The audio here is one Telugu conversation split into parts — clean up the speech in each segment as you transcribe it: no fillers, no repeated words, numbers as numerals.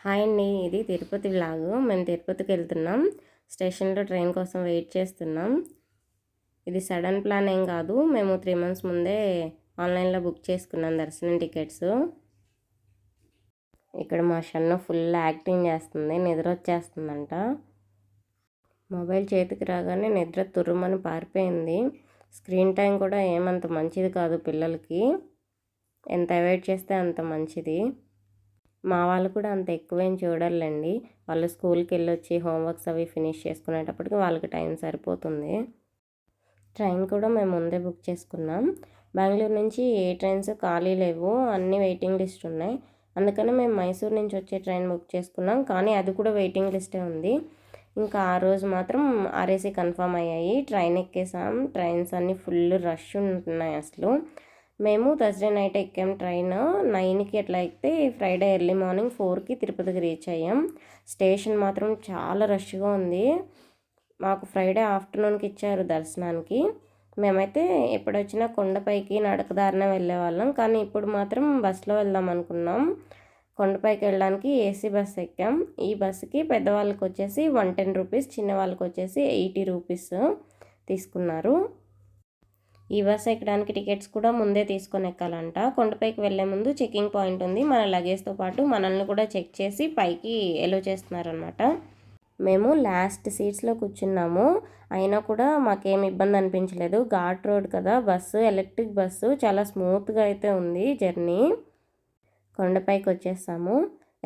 హాయ్ అండి, ఇది తిరుపతి వ్లాగు. మేము తిరుపతికి వెళ్తున్నాం. స్టేషన్లో ట్రైన్ కోసం వెయిట్ చేస్తున్నాం. ఇది సడన్ ప్లాన్ ఏం కాదు, మేము 3 months ముందే ఆన్లైన్లో బుక్ చేసుకున్నాం దర్శనం టికెట్స్. ఇక్కడ మా షన్ను ఫుల్ యాక్టింగ్ చేస్తుంది, నిద్ర వచ్చేస్తుందంట. మొబైల్ చేతికి రాగానే నిద్ర తుర్రుమని పారిపోయింది. స్క్రీన్ టైం కూడా ఏమంత మంచిది కాదు పిల్లలకి, ఎంత అవాయిడ్ చేస్తే అంత మంచిది. మా వాళ్ళు కూడా అంత ఎక్కువేం చూడాలండి, వాళ్ళు స్కూల్కి వెళ్ళొచ్చి హోంవర్క్స్ అవి ఫినిష్ చేసుకునేటప్పటికి వాళ్ళకి టైం సరిపోతుంది. ట్రైన్ కూడా మేము ముందే బుక్ చేసుకున్నాం. బెంగళూరు నుంచి ఏ ట్రైన్స్ ఖాళీ లేవు, అన్నీ వెయిటింగ్ లిస్ట్ ఉన్నాయి. అందుకని మేము మైసూర్ నుంచి వచ్చే ట్రైన్ బుక్ చేసుకున్నాం, కానీ అది కూడా వెయిటింగ్ లిస్టే ఉంది. ఇంకా ఆ రోజు మాత్రం ఆర్ఏసీ కన్ఫర్మ్ అయ్యాయి. ట్రైన్ ఎక్కేసాం. ట్రైన్స్ అన్నీ ఫుల్ రష్ ఉంటున్నాయి అసలు. మేము థర్స్డే నైట్ ఎక్కాం ట్రైన్. 9కి అట్లా ఎక్కితే ఫ్రైడే ఎర్లీ మార్నింగ్ 4కి తిరుపతికి రీచ్ అయ్యాం. స్టేషన్ మాత్రం చాలా రష్గా ఉంది. మాకు ఫ్రైడే ఆఫ్టర్నూన్కి ఇచ్చారు దర్శనానికి. మేమైతే ఎప్పుడొచ్చినా కొండపైకి నడకదారిన వెళ్ళే వాళ్ళం, కానీ ఇప్పుడు మాత్రం బస్సులో వెళ్దాం అనుకున్నాం. కొండపైకి వెళ్ళడానికి ఏసీ బస్ ఎక్కాం. ఈ బస్సుకి పెద్దవాళ్ళకి వచ్చేసి 110 రూపీస్, చిన్న వాళ్ళకి వచ్చేసి 80 రూపీస్ తీసుకున్నారు. ఈ బస్ ఎక్కడానికి టికెట్స్ కూడా ముందే తీసుకొని ఎక్కాలంట. కొండపైకి వెళ్ళే ముందు చెకింగ్ పాయింట్ ఉంది, మన లగేజ్తో పాటు మనల్ని కూడా చెక్ చేసి పైకి ఎలో చేస్తున్నారనమాట. మేము లాస్ట్ సీట్స్లో కూర్చున్నాము, అయినా కూడా మాకేం ఇబ్బంది అనిపించలేదు. ఘాట్ రోడ్ కదా బస్సు, ఎలక్ట్రిక్ బస్సు, చాలా స్మూత్గా అయితే ఉంది జర్నీ. కొండపైకి వచ్చేసాము.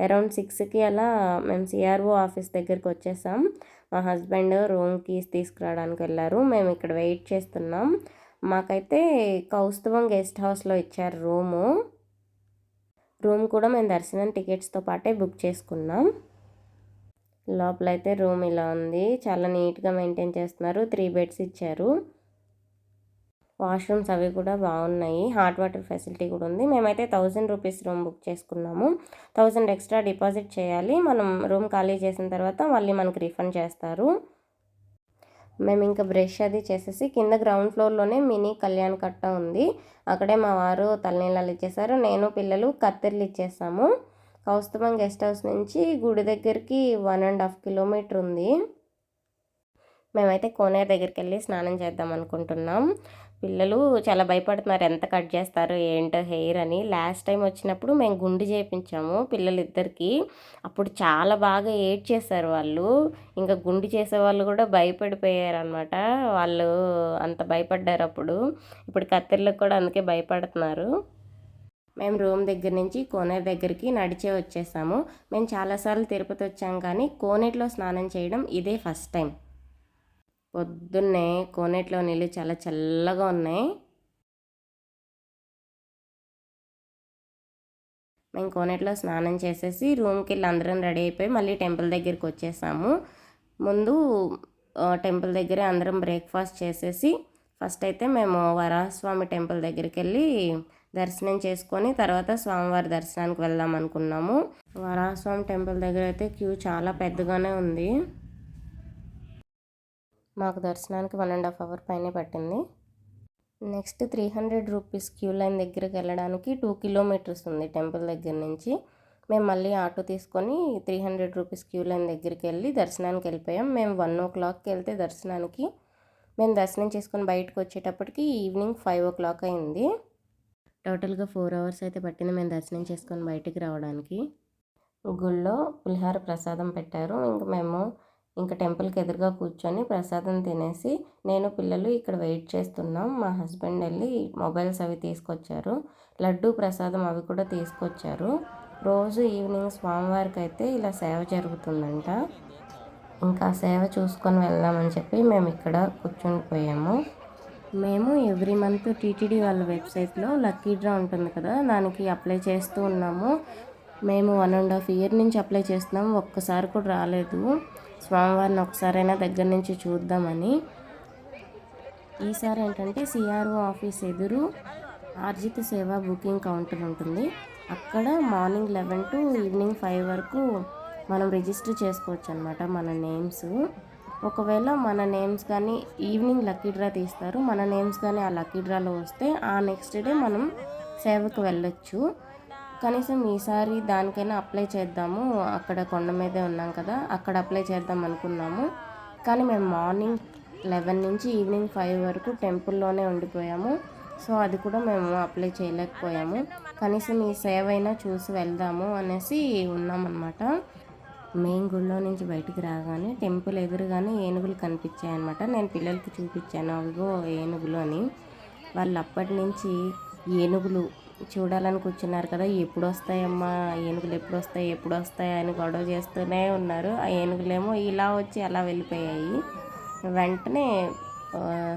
అరౌండ్ 6కి అలా మేము సిఆర్ఓ ఆఫీస్ దగ్గరికి వచ్చేసాం. మా హస్బెండ్ రూమ్ కీస్ తీసుకురావడానికి వెళ్ళారు, మేము ఇక్కడ వెయిట్ చేస్తున్నాం. మాకైతే కౌస్తుభం గెస్ట్ హౌస్లో ఇచ్చారు రూమ్ కూడా మేము దర్శనం టికెట్స్తో పాటే బుక్ చేసుకున్నాం. లోపలైతే రూమ్ ఇలా ఉంది, చాలా నీట్గా మెయింటైన్ చేస్తున్నారు. 3 బెడ్స్ ఇచ్చారు. వాష్రూమ్స్ అవి కూడా బాగున్నాయి, హాట్ వాటర్ ఫెసిలిటీ కూడా ఉంది. మేమైతే 1000 రూపీస్ రూమ్ బుక్ చేసుకున్నాము. 1000 ఎక్స్ట్రా డిపాజిట్ చేయాలి. మనం రూమ్ ఖాళీ చేసిన తర్వాత మళ్ళీ మనకు రిఫండ్ చేస్తారు. మేము ఇంకా బ్రష్ అది చేసేసి కింద గ్రౌండ్ ఫ్లోర్లోనే మినీ కళ్యాణ్ కట్ట ఉంది, అక్కడే మా వారు తలనీళ్ళలు ఇచ్చేసారు. నేను పిల్లలు కత్తెరలు ఇచ్చేసాము. కౌస్తుభం గెస్ట్ హౌస్ నుంచి గుడి దగ్గరికి 1.5 కిలోమీటర్ ఉంది. మేమైతే కోనేరు దగ్గరికి వెళ్ళి స్నానం చేద్దాం అనుకుంటున్నాం. పిల్లలు చాలా భయపడుతున్నారు, ఎంత కట్ చేస్తారు ఏంటో హెయిర్ అని. లాస్ట్ టైం వచ్చినప్పుడు మేము గుండు చేయించాము పిల్లలిద్దరికి, అప్పుడు చాలా బాగా ఏడ్చేశారు వాళ్ళు. ఇంకా గుండు చేసే వాళ్ళు కూడా భయపడిపోయారు అనమాట, వాళ్ళు అంత భయపడ్డారు అప్పుడు. ఇప్పుడు కత్తెర్లకు కూడా అందుకే భయపడుతున్నారు. మేము రూమ్ దగ్గర నుంచి కోనేరు దగ్గరికి నడిచే వచ్చేసాము. మేము చాలాసార్లు తిరుపతి వచ్చాం, కానీ కోనేటిలో స్నానం చేయడం ఇదే ఫస్ట్ టైం. పొద్దున్నే కోనేటిలో నీళ్ళు చాలా చల్లగా ఉన్నాయి. మేము కోనేటిలో స్నానం చేసేసి రూమ్కి వెళ్ళి అందరం రెడీ అయిపోయి మళ్ళీ టెంపుల్ దగ్గరికి వచ్చేసాము. ముందు టెంపుల్ దగ్గరే అందరం బ్రేక్ఫాస్ట్ చేసేసి ఫస్ట్ అయితే మేము వరాహస్వామి టెంపుల్ దగ్గరికి వెళ్ళి దర్శనం చేసుకొని తర్వాత స్వామివారి దర్శనానికి వెళ్దాం అనుకున్నాము. వరాహస్వామి టెంపుల్ దగ్గర అయితే క్యూ చాలా పెద్దగానే ఉంది. మాకు దర్శనానికి 1.5 hour పైనే పట్టింది. నెక్స్ట్ 300 రూపీస్ క్యూ లైన్ దగ్గరికి వెళ్ళడానికి 2 kilometers ఉంది టెంపుల్ దగ్గర నుంచి. మేము మళ్ళీ ఆటో తీసుకొని 300 రూపీస్ క్యూ లైన్ దగ్గరికి వెళ్ళి దర్శనానికి వెళ్ళిపోయాం. మేము 1 o'clockకి వెళ్తే దర్శనానికి, మేము దర్శనం చేసుకొని బయటకు వచ్చేటప్పటికి ఈవినింగ్ 5 o'clock అయింది. టోటల్గా 4 hours అయితే పట్టింది మేము దర్శనం చేసుకొని బయటికి రావడానికి. గుళ్ళో పులిహార ప్రసాదం పెట్టారు. మేము ఇంకా టెంపుల్కి ఎదురుగా కూర్చొని ప్రసాదం తినేసి నేను పిల్లలు ఇక్కడ వెయిట్ చేస్తున్నాం. మా హస్బెండ్ వెళ్ళి మొబైల్స్ అవి తీసుకొచ్చారు, లడ్డు ప్రసాదం అవి కూడా తీసుకొచ్చారు. రోజు ఈవినింగ్ స్వామివారికి అయితే ఇలా సేవ జరుగుతుందంట. ఇంకా సేవ చూసుకొని వెళ్దామని చెప్పి మేము ఇక్కడ కూర్చుండిపోయాము. మేము ఎవ్రీ మంత్ టీటీడీ వాళ్ళ వెబ్సైట్లో లక్కీ డ్రా ఉంటుంది కదా, దానికి అప్లై చేస్తూ ఉన్నాము. మేము 1.5 year నుంచి అప్లై చేస్తున్నాము, ఒక్కసారి కూడా రాలేదు. స్వామివారిని ఒకసారైనా దగ్గర నుంచి చూద్దామని. ఈసారి ఏంటంటే సిఆర్ఓ ఆఫీస్ ఎదురు ఆర్జిత సేవ బుకింగ్ కౌంటర్ ఉంటుంది, అక్కడ మార్నింగ్ 11 to ఈవినింగ్ 5 వరకు మనం రిజిస్టర్ చేసుకోవచ్చు అనమాట మన నేమ్స్. ఒకవేళ మన నేమ్స్ కానీ ఈవినింగ్ లక్కీ డ్రా తీస్తారు, మన నేమ్స్ కానీ ఆ లక్కీ డ్రాలో వస్తే ఆ నెక్స్ట్ డే మనం సేవకు వెళ్ళొచ్చు. కనీసం ఈసారి దానికైనా అప్లై చేద్దాము, అక్కడ కొండ మీదే ఉన్నాం కదా, అక్కడ అప్లై చేద్దాం అనుకున్నాము. కానీ మేము మార్నింగ్ 11 నుంచి ఈవినింగ్ 5 వరకు టెంపుల్లోనే ఉండిపోయాము. సో అది కూడా మేము అప్లై చేయలేకపోయాము. కనీసం ఈ సేవ అయినా చూసి వెళ్దాము అనేసి ఉన్నామన్నమాట. మెయిన్ గుడిలో నుంచి బయటికి రాగానే టెంపుల్ ఎదురుగానే ఏనుగులు కనిపించాయన్నమాట. నేను పిల్లలకి చూపించాను, అవిగో ఏనుగులు అని. వాళ్ళు అప్పటి నుంచి ఏనుగులు చూడాలని కూర్చున్నారు కదా, ఎప్పుడు వస్తాయమ్మా ఏనుగులు, ఎప్పుడు వస్తాయి అని గొడవ చేస్తూనే ఉన్నారు. ఆ ఏనుగులేమో ఇలా వచ్చి అలా వెళ్ళిపోయాయి. వెంటనే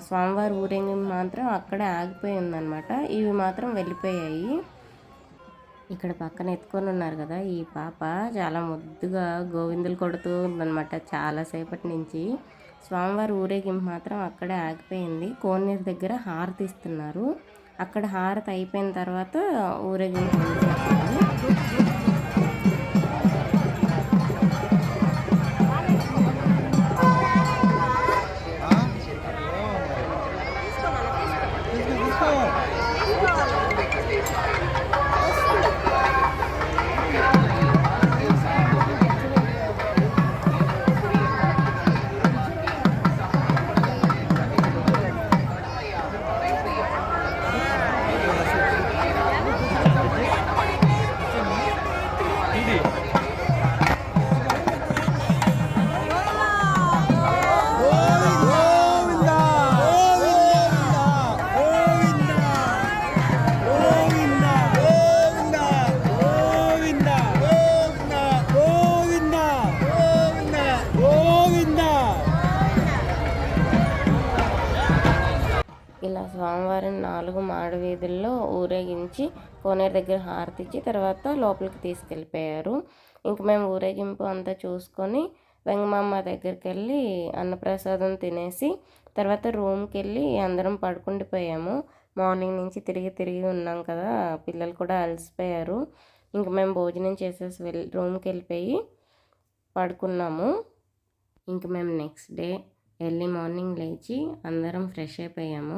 స్వామివారి ఊరేగింపు మాత్రం అక్కడే ఆగిపోయి ఉందన్నమాట. ఇవి మాత్రం వెళ్ళిపోయాయి. ఇక్కడ పక్కన ఎత్తుకొని ఉన్నారు కదా, ఈ పాప చాలా ముద్దుగా గోవిందులు కొడుతూ ఉందన్నమాట చాలాసేపటి నుంచి. స్వామివారి ఊరేగింపు మాత్రం అక్కడే ఆగిపోయింది. కోనేరు దగ్గర హారతి ఇస్తున్నారు. అక్కడ హారతి అయిపోయిన తర్వాత ఊరేగింపు మొదలుపెట్టారు. ఇలా స్వామివారిని 4 మాడ వీధుల్లో ఊరేగించి కోనేరు దగ్గర హారతి ఇచ్చి తర్వాత లోపలికి తీసుకెళ్ళిపోయారు. ఇంక మేము ఊరేగింపు అంతా చూసుకొని వెంగమాంబ దగ్గరికి వెళ్ళి అన్నప్రసాదం తినేసి తర్వాత రూమ్కి వెళ్ళి అందరం పడుకుండిపోయాము. మార్నింగ్ నుంచి తిరిగి ఉన్నాం కదా, పిల్లలు కూడా అలసిపోయారు. ఇంక మేము భోజనం చేసేసి రూమ్కి వెళ్ళిపోయి పడుకున్నాము. ఇంక మేము నెక్స్ట్ డే ఎర్లీ మార్నింగ్ లేచి అందరం ఫ్రెష్ అయిపోయాము.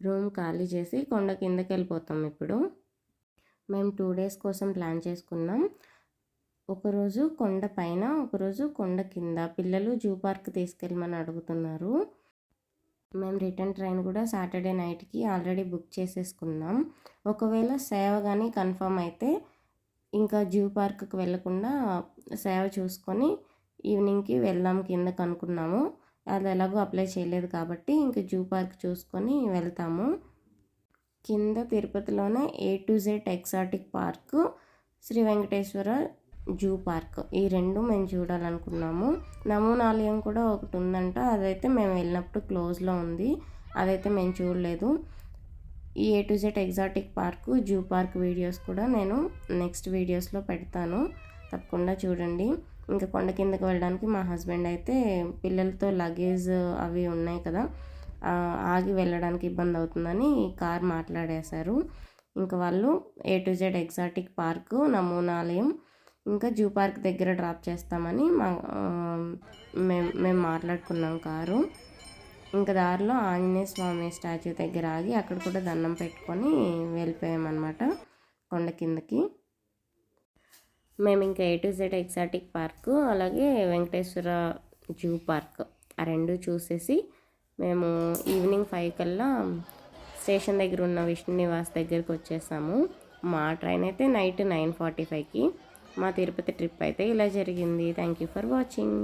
రూమ్ ఖాళీ చేసి కొండ కిందకి వెళ్ళిపోతాం. ఇప్పుడు మేము 2 days కోసం ప్లాన్ చేసుకున్నాం. ఒకరోజు కొండ పైన, ఒకరోజు కొండ కింద. పిల్లలు జూ పార్క్ తీసుకెళ్ళమని అడుగుతున్నారు. మేము రిటర్న్ ట్రైన్ కూడా సాటర్డే నైట్కి ఆల్రెడీ బుక్ చేసేసుకున్నాం. ఒకవేళ సేవ కానీ కన్ఫర్మ్ అయితే ఇంకా జూ పార్క్కి వెళ్ళకుండా సేవ చూసుకొని ఈవినింగ్కి వెళ్దాం కిందకు అనుకున్నాము. అది ఎలాగో అప్లై చేయలేదు కాబట్టి ఇంక జూ పార్క్ చూసుకొని వెళ్తాము. కింద తిరుపతిలోనే A to Z exotic park, Sri Venkateswara zoo park, ఈ 2 మేము చూడాలనుకున్నాము. నమూనాలయం కూడా ఒకటి ఉందంట, అదైతే మేము వెళ్ళినప్పుడు క్లోజ్లో ఉంది, అదైతే మేము చూడలేదు. ఈ A to Z exotic park, zoo park videos కూడా నేను నెక్స్ట్ వీడియోస్లో పెడతాను, తప్పకుండా చూడండి. ఇంకా కొండ కిందకి వెళ్ళడానికి మా హస్బెండ్ అయితే పిల్లలతో లగేజ్ అవి ఉన్నాయి కదా, ఆగి వెళ్ళడానికి ఇబ్బంది అవుతుందని కార్ మాట్లాడేశారు. ఇంకా వాళ్ళు A to Z exotic park, నమూనాలయం, ఇంకా జూ పార్క్ దగ్గర డ్రాప్ చేస్తామని మేము మాట్లాడుకున్నాం కారు. ఇంకా దారిలో ఆంజనేయ స్వామి స్టాచ్యూ దగ్గర ఆగి అక్కడ కూడా దండం పెట్టుకొని వెళ్ళిపోయామన్నమాట కొండ కిందకి. మేము ఇంకా A to Z exotic park అలాగే వెంకటేశ్వర జూ పార్క్ ఆ 2 చూసేసి మేము ఈవినింగ్ 5 కల్లా స్టేషన్ దగ్గర ఉన్న విష్ణు నివాస్ దగ్గరికి వచ్చేసాము. మా ట్రైన్ అయితే నైట్ 9:45కి. మా తిరుపతి ట్రిప్ అయితే ఇలా జరిగింది. Thank you for watching.